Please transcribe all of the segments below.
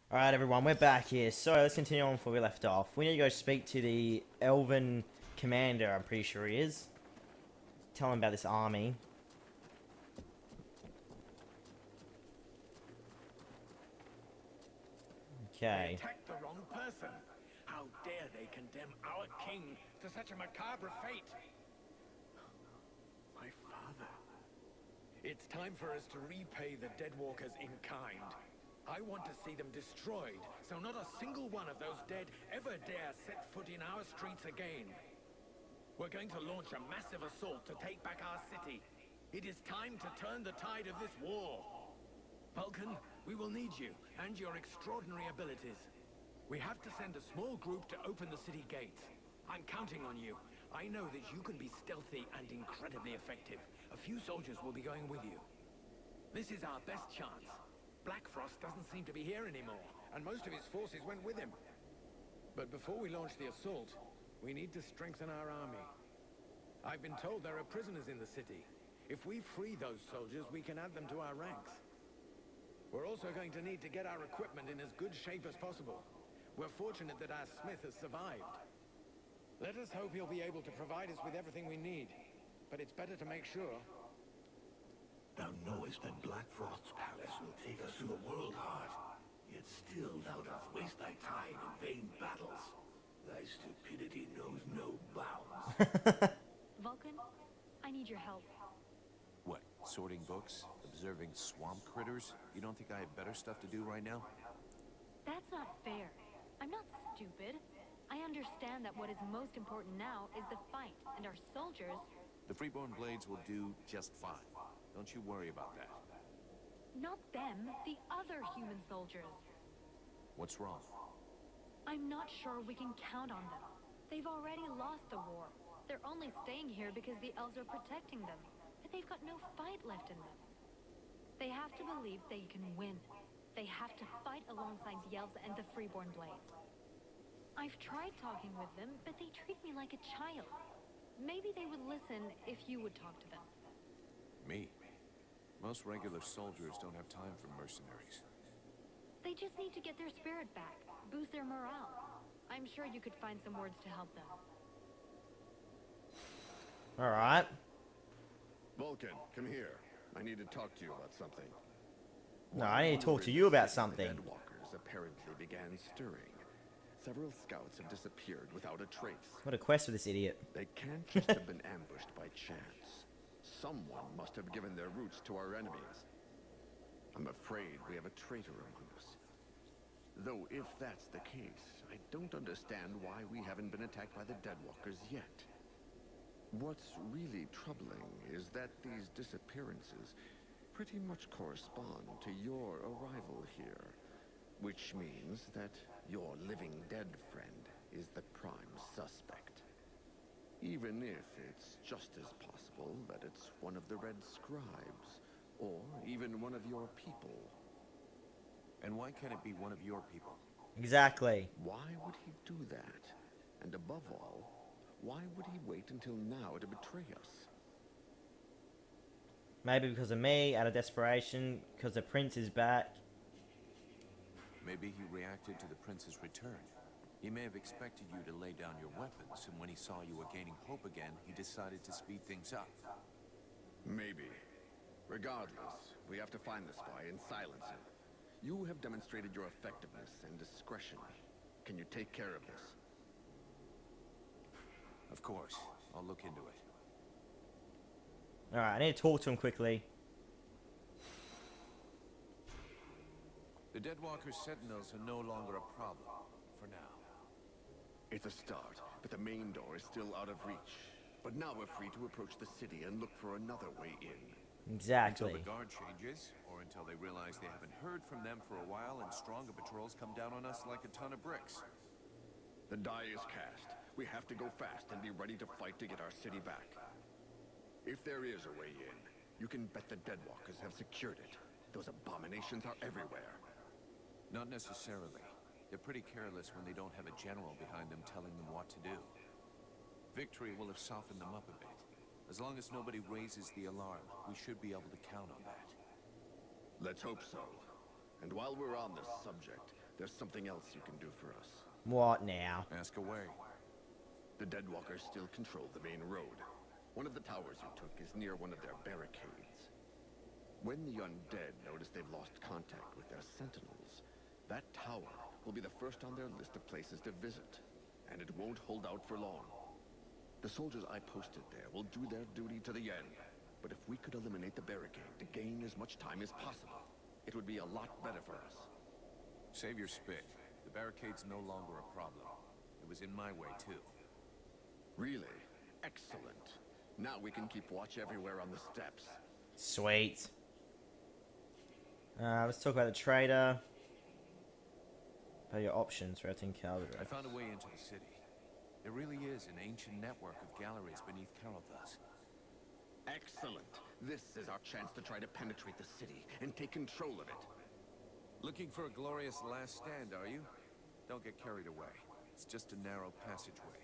Alright everyone, we're back here. So let's continue on where we left off. We need to go speak to the Elven commander, I'm pretty sure he is. Tell him about this army. They Okay. attacked the wrong person. How dare they condemn our king to such a macabre fate? My father. It's time for us to repay the Deadwalkers in kind. I want to see them destroyed, so not a single one of those dead ever dare set foot in our streets again. We're going to launch a massive assault to take back our city. It is time to turn the tide of this war. Vulcan, we will need you, and your extraordinary abilities. We have to send a small group to open the city gates. I'm counting on you. I know that you can be stealthy and incredibly effective. A few soldiers will be going with you. This is our best chance. Blackfrost doesn't seem to be here anymore, and most of his forces went with him. But before we launch the assault, we need to strengthen our army. I've been told there are prisoners in the city. If we free those soldiers, we can add them to our ranks. We're also going to need to get our equipment in as good shape as possible. We're fortunate that our smith has survived. Let us hope he'll be able to provide us with everything we need. But it's better to make sure. Thou knowest that Blackfrost's palace will take us to the world heart. Yet still thou dost waste thy time in vain battles. Thy stupidity knows no bounds. Vulcan, I need your help. What, sorting books? Observing swamp critters? You don't think I have better stuff to do right now? That's not fair. I'm not stupid. I understand that what is most important now is the fight, and our soldiers... The Freeborn Blades will do just fine. Don't you worry about that. Not them, the other human soldiers. What's wrong? I'm not sure we can count on them. They've already lost the war. They're only staying here because the elves are protecting them. But they've got no fight left in them. They have to believe they can win. They have to fight alongside the elves and the Freeborn Blades. I've tried talking with them, but they treat me like a child. Maybe they would listen if you would talk to them. Me? Most regular soldiers don't have time for mercenaries. They just need to get their spirit back, boost their morale. I'm sure you could find some words to help them. Alright. Vulcan, come here. I need to talk to you about something. No, I need to talk to you about something. The Deadwalkers apparently began stirring. Several scouts have disappeared without a trace. What a quest for this idiot. They can't just have been ambushed by chance. Someone must have given their routes to our enemies. I'm afraid we have a traitor among us. Though if that's the case, I don't understand why we haven't been attacked by the Deadwalkers yet. What's really troubling is that these disappearances pretty much correspond to your arrival here. Which means that your living dead friend is the prime suspect. Even if it's just as possible that it's one of the Red Scribes, or even one of your people. And why can't it be one of your people? Exactly. Why would he do that? And above all, why would he wait until now to betray us? Maybe because of me, out of desperation, because the prince is back. Maybe he reacted to the prince's return. He may have expected you to lay down your weapons, and when he saw you were gaining hope again, he decided to speed things up. Maybe. Regardless, we have to find the spy and silence him. You have demonstrated your effectiveness and discretion. Can you take care of this? Of course. I'll look into it. Alright, I need to talk to him quickly. The Deadwalker Sentinels are no longer a problem. For now. It's a start, but the main door is still out of reach. But now we're free to approach the city and look for another way in. Exactly. Until the guard changes, or until they realize they haven't heard from them for a while and stronger patrols come down on us like a ton of bricks. The die is cast. We have to go fast and be ready to fight to get our city back. If there is a way in, you can bet the Deadwalkers have secured it. Those abominations are everywhere. Not necessarily. They're pretty careless when they don't have a general behind them telling them what to do. Victory will have softened them up a bit. As long as nobody raises the alarm, we should be able to count on that. Let's hope so. And while we're on this subject, there's something else you can do for us. What now? Ask away. The Deadwalkers still control the main road. One of the towers you took is near one of their barricades. When the undead notice they've lost contact with their sentinels, that tower will be the first on their list of places to visit, and it won't hold out for long. The soldiers I posted there will do their duty to the end, but if we could eliminate the barricade to gain as much time as possible, it would be a lot better for us. Save your spit. The barricade's no longer a problem. It was in my way, too. Really? Excellent. Now we can keep watch everywhere on the steps. Sweet. Let's talk about the trader. About your options for Routing Calvary. I found a way into the city. There really is an ancient network of galleries beneath Carothas. Excellent. This is our chance to try to penetrate the city and take control of it. Looking for a glorious last stand, are you? Don't get carried away. It's just a narrow passageway.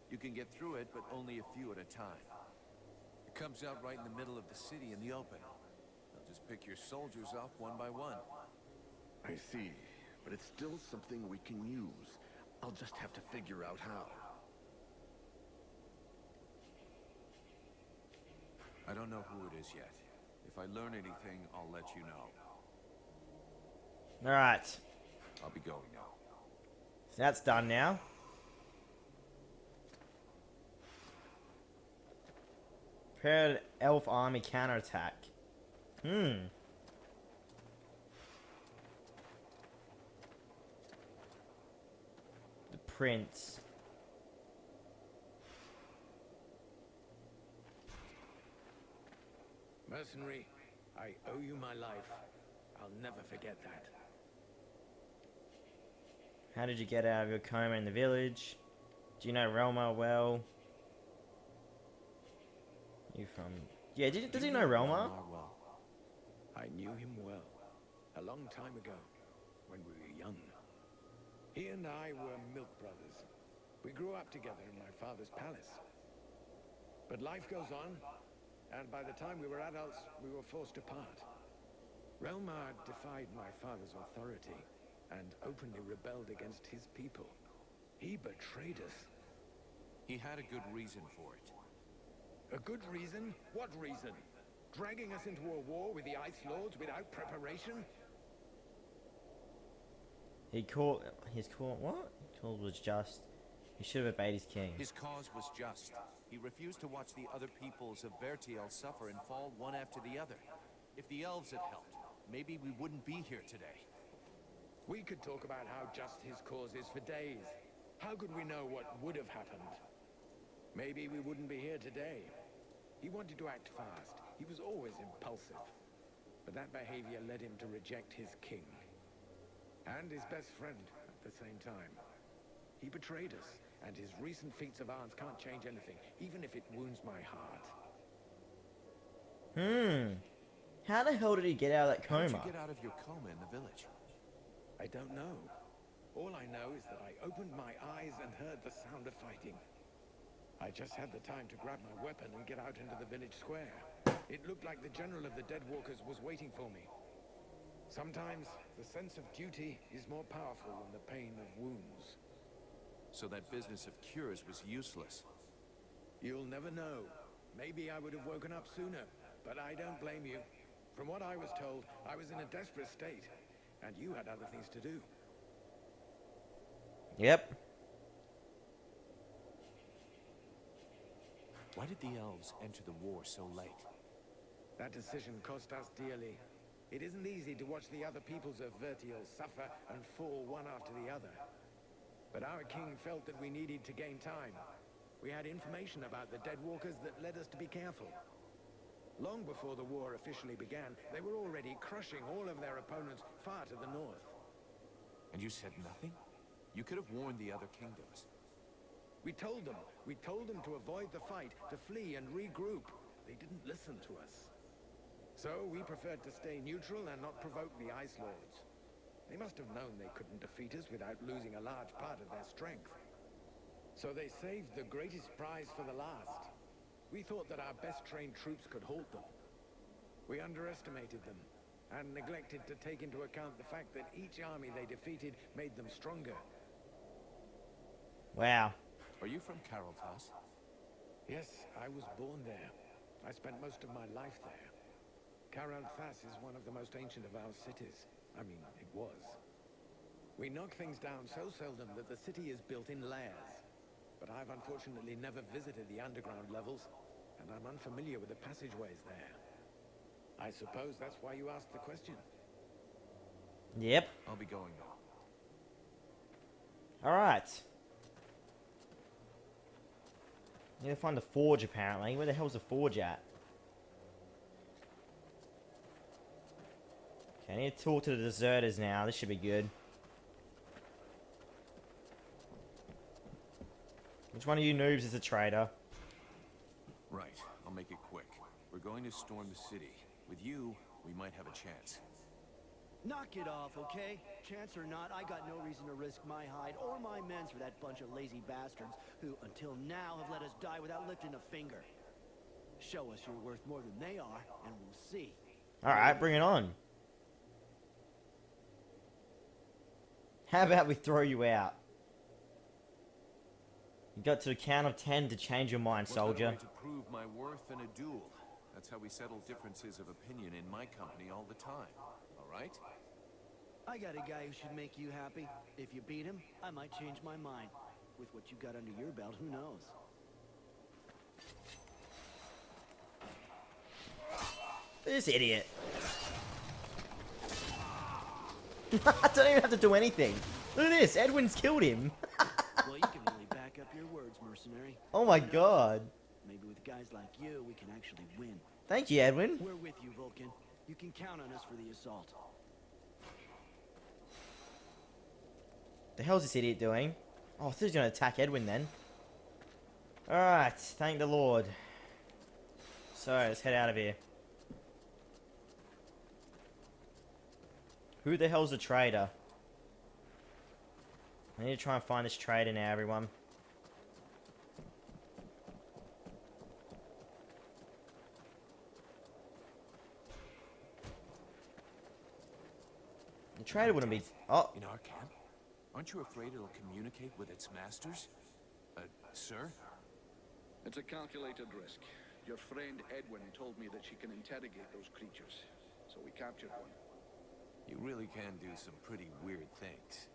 You can get through it, but only a few at a time. It comes out right in the middle of the city in the open. They'll just pick your soldiers off one by one. I see, but it's still something we can use. I'll just have to figure out how. I don't know who it is yet. If I learn anything, I'll let you know. Alright. I'll be going now. So that's done now. Prepared elf army counterattack. The prince. Mercenary, I owe you my life. I'll never forget that. How did you get out of your coma in the village? Do you know Relma well? You from... Yeah, does he know Relma? Well, I knew him well, a long time ago, when we were young. He and I were milk brothers. We grew up together in my father's palace. But life goes on, and by the time we were adults, we were forced apart. Relmar defied my father's authority, and openly rebelled against his people. He betrayed us. he had a good reason for it. A good reason? What reason? Dragging us into a war with the Ice Lords without preparation? His call what? His call was just. He should have obeyed his king. His cause was just. He refused to watch the other peoples of Vertiel suffer and fall one after the other. If the elves had helped, maybe we wouldn't be here today. We could talk about how just his cause is for days. How could we know what would have happened? Maybe we wouldn't be here today. He wanted to act fast. He was always impulsive. But that behavior led him to reject his king. And his best friend at the same time. He betrayed us, and his recent feats of arms can't change anything, even if it wounds my heart. How the hell did he get out of that How coma? did you get out of your coma in the village? I don't know. All I know is that I opened my eyes and heard the sound of fighting. I just had the time to grab my weapon and get out into the village square. It looked like the general of the Deadwalkers was waiting for me. Sometimes the sense of duty is more powerful than the pain of wounds. So that business of cures was useless. You'll never know. Maybe I would have woken up sooner, but I don't blame you. From what I was told, I was in a desperate state, and you had other things to do. Yep. Why did the elves enter the war so late? That decision cost us dearly. It isn't easy to watch the other peoples of Vertiel suffer and fall one after the other. But our king felt that we needed to gain time. We had information about the Deadwalkers that led us to be careful. Long before the war officially began, they were already crushing all of their opponents far to the north. And you said nothing? You could have warned the other kingdoms. We told them to avoid the fight, to flee and regroup. They didn't listen to us. So we preferred to stay neutral and not provoke the Ice Lords. They must have known they couldn't defeat us without losing a large part of their strength. So they saved the greatest prize for the last. We thought that our best trained troops could halt them. We underestimated them. and neglected to take into account the fact that each army they defeated made them stronger. Wow. Are you from Caroltas? Yes, I was born there. I spent most of my life there. Carolthas is one of the most ancient of our cities. I mean, it was. We knock things down so seldom that the city is built in layers. But I've unfortunately never visited the underground levels, and I'm unfamiliar with the passageways there. I suppose that's why you asked the question. Yep. I'll be going now. Alright. Need to find the forge, apparently. Where the hell's the forge at? Okay, I need to talk to the deserters now. This should be good. Which one of you noobs is a traitor? Right, I'll make it quick. We're going to storm the city. With you, we might have a chance. Knock it off, okay? Chance or not, I got no reason to risk my hide or my men's for that bunch of lazy bastards who, until now, have let us die without lifting a finger. Show us you're worth more than they are, and we'll see. Alright, bring it on. How about we throw you out? You got to the count of 10 to change your mind, What's better soldier. way to prove my worth in a duel? That's how we settle differences of opinion in my company all the time. All right? I got a guy who should make you happy. If you beat him, I might change my mind. With what you got under your belt, who knows? This idiot. I don't even have to do anything. Look at this, Edwin's killed him. Well, you can really back up your words, mercenary. Oh my god. Maybe with guys like you, we can actually win. Thank you, Edwin. We're with you, Vulcan. You can count on us for the assault. The hell's this idiot doing? Oh, I thought he was going to attack Edwin then. Alright, thank the Lord. So, let's head out of here. Who the hell's the traitor? I need to try and find this traitor now, everyone. The traitor wouldn't be... Oh, In our camp? Aren't you afraid it'll communicate with its masters? Sir? It's a calculated risk. Your friend Edwin told me that she can interrogate those creatures, so we captured one. You really can do some pretty weird things.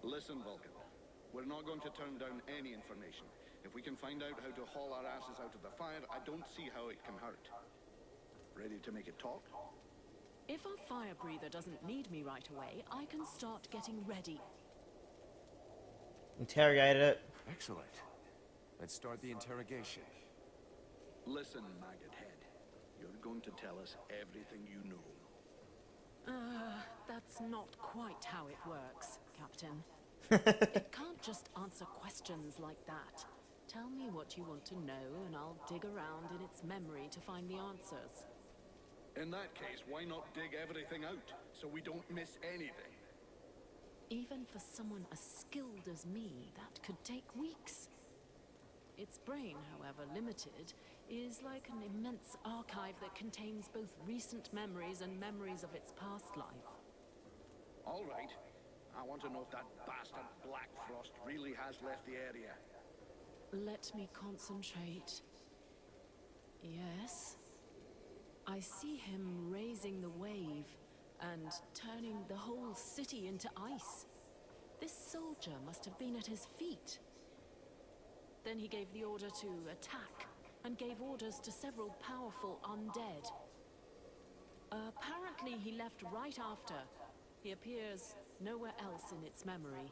Listen, Vulcan. We're not going to turn down any information. If we can find out how to haul our asses out of the fire, I don't see how it can hurt. Ready to make it talk? If our fire breather doesn't need me right away, I can start getting ready. interrogated it. Excellent. Let's start the interrogation. Listen, maggot head. You're going to tell us everything you know. That's not quite how it works, Captain. It can't just answer questions like that. Tell me what you want to know, and I'll dig around in its memory to find the answers. In that case, why not dig everything out, so we don't miss anything? Even for someone as skilled as me, that could take weeks. Its brain, however limited, is like an immense archive that contains both recent memories and memories of its past life. All right. I want to know if that bastard Black Frost really has left the area. Let me concentrate. Yes. I see him raising the wave and turning the whole city into ice. This soldier must have been at his feet. Then he gave the order to attack and gave orders to several powerful undead. Apparently he left right after. He appears nowhere else in its memory.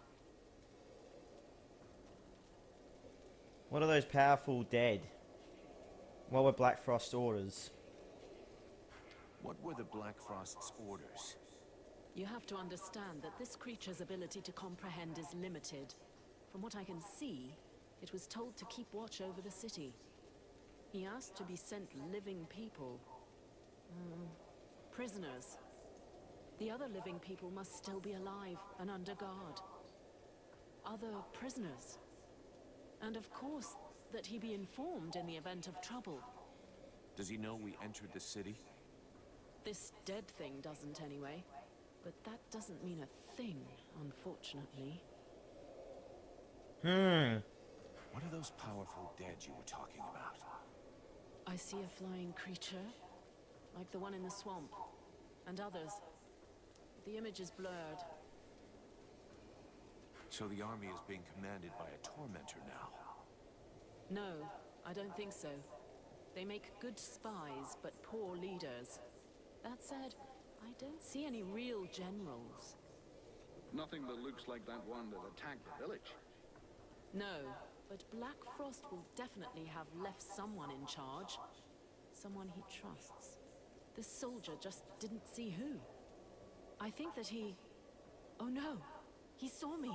What are those powerful dead? What were Black Frost's orders? What were the Black Frost's orders? You have to understand that this creature's ability to comprehend is limited. From what I can see, it was told to keep watch over the city. He asked to be sent living people. Prisoners. The other living people must still be alive and under guard. Other prisoners. And of course, that he be informed in the event of trouble. Does he know we entered the city? This dead thing doesn't anyway. But that doesn't mean a thing, unfortunately. What are those powerful dead you were talking about? I see a flying creature, like the one in the swamp, and others. The image is blurred. So the army is being commanded by a tormentor now? No, I don't think so. They make good spies, but poor leaders. That said, I don't see any real generals. Nothing that looks like that one that attacked the village. No, but Black Frost will definitely have left someone in charge. Someone he trusts. This soldier just didn't see who. I think that he... Oh no! He saw me!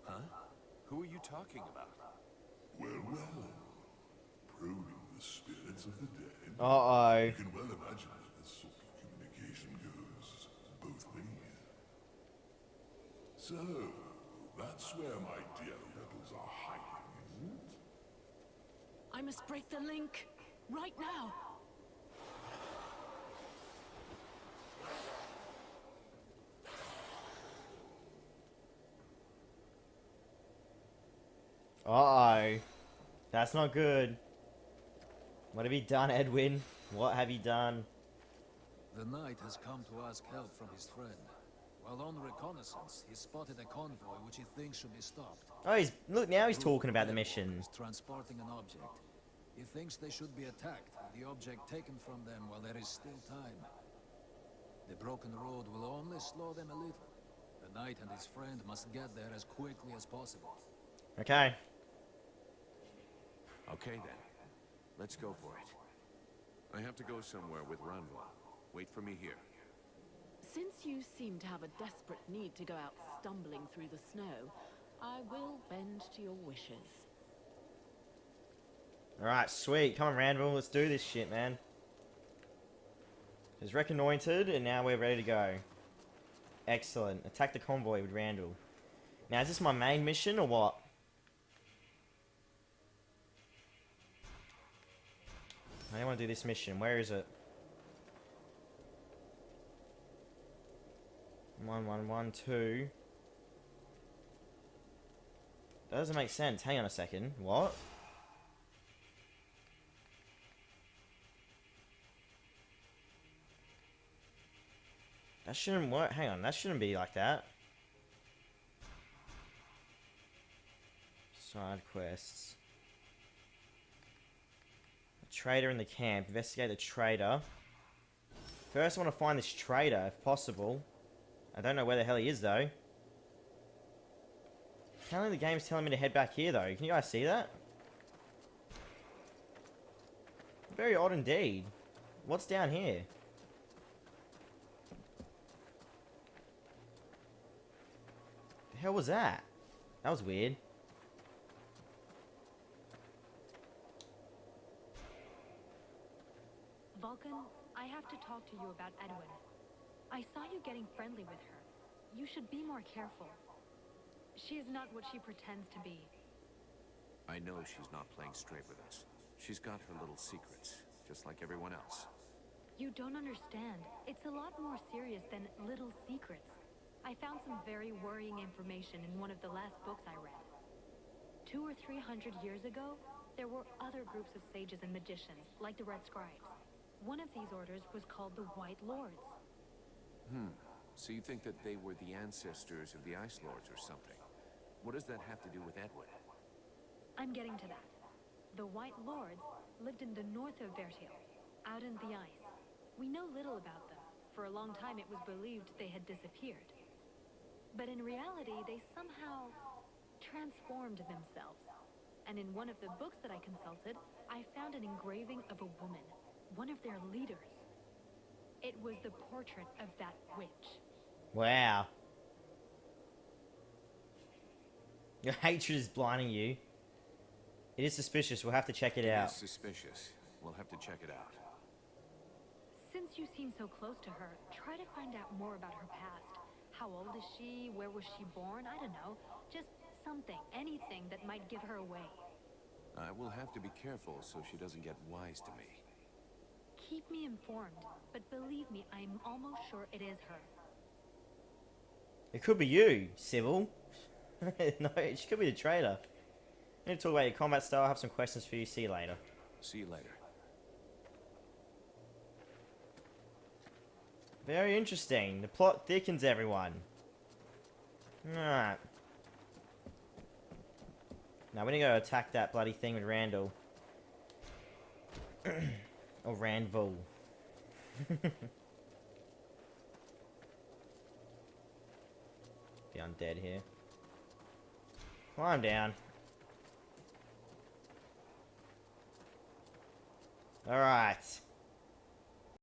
Huh? Who are you talking about? Well, well. Probing the spirits of the dead. Uh-oh. You can well imagine that this sort of communication goes both ways. So, that's where my dear rebels are hiding, isn't it? I must break the link! Right now! Uh-oh. That's not good. What have you done, Edwin? What have you done? The knight has come to ask help from his friend. While on reconnaissance, he spotted a convoy which he thinks should be stopped. Oh, look, now he's talking about the mission. Is transporting an object. He thinks they should be attacked, and the object taken from them while there is still time. The broken road will only slow them a little. The knight and his friend must get there as quickly as possible. Okay. Okay then. Let's go for it. I have to go somewhere with Ranva. Wait for me here. Since you seem to have a desperate need to go out stumbling through the snow, I will bend to your wishes. Alright, sweet. Come on, Randall. Let's do this shit, man. It's reconnoitered, and now we're ready to go. Excellent. Attack the convoy with Randall. Now, is this my main mission, or what? I don't want to do this mission. Where is it? 1112. That doesn't make sense. Hang on a second. What? That shouldn't work. Hang on. That shouldn't be like that. Side quests. A trader in the camp. Investigate the trader. First, I want to find this trader, if possible. I don't know where the hell he is, though. Apparently the game's telling me to head back here, though. Can you guys see that? Very odd indeed. What's down here? The hell was that? That was weird. Vulcan, I have to talk to you about Edwin. I saw you getting friendly with her. You should be more careful. She is not what she pretends to be. I know she's not playing straight with us. She's got her little secrets, just like everyone else. You don't understand. It's a lot more serious than little secrets. I found some very worrying information in one of the last books I read. 200 or 300 years ago, there were other groups of sages and magicians, like the Red Scribes. One of these orders was called the White Lords. So you think that they were the ancestors of the Ice Lords or something? What does that have to do with Edwin? I'm getting to that. The White Lords lived in the north of Vertil, out in the ice. We know little about them. For a long time it was believed they had disappeared. But in reality, they somehow transformed themselves. And in one of the books that I consulted, I found an engraving of a woman, one of their leaders. It was the portrait of that witch. Wow. Your hatred is blinding you. It is suspicious. We'll have to check it out. It is suspicious. We'll have to check it out. Since you seem so close to her, try to find out more about her past. How old is she? Where was she born? I don't know. Just something, anything that might give her away. I will have to be careful so she doesn't get wise to me. Keep me informed, but believe me, I'm almost sure it is her. It could be you, Sybil. No, she could be the traitor. I need to talk about your combat style. I have some questions for you. See you later. See you later. Very interesting. The plot thickens, everyone. Alright. Now we're gonna go attack that bloody thing with Randall. Or Randville. Be undead here. Climb down. Alright.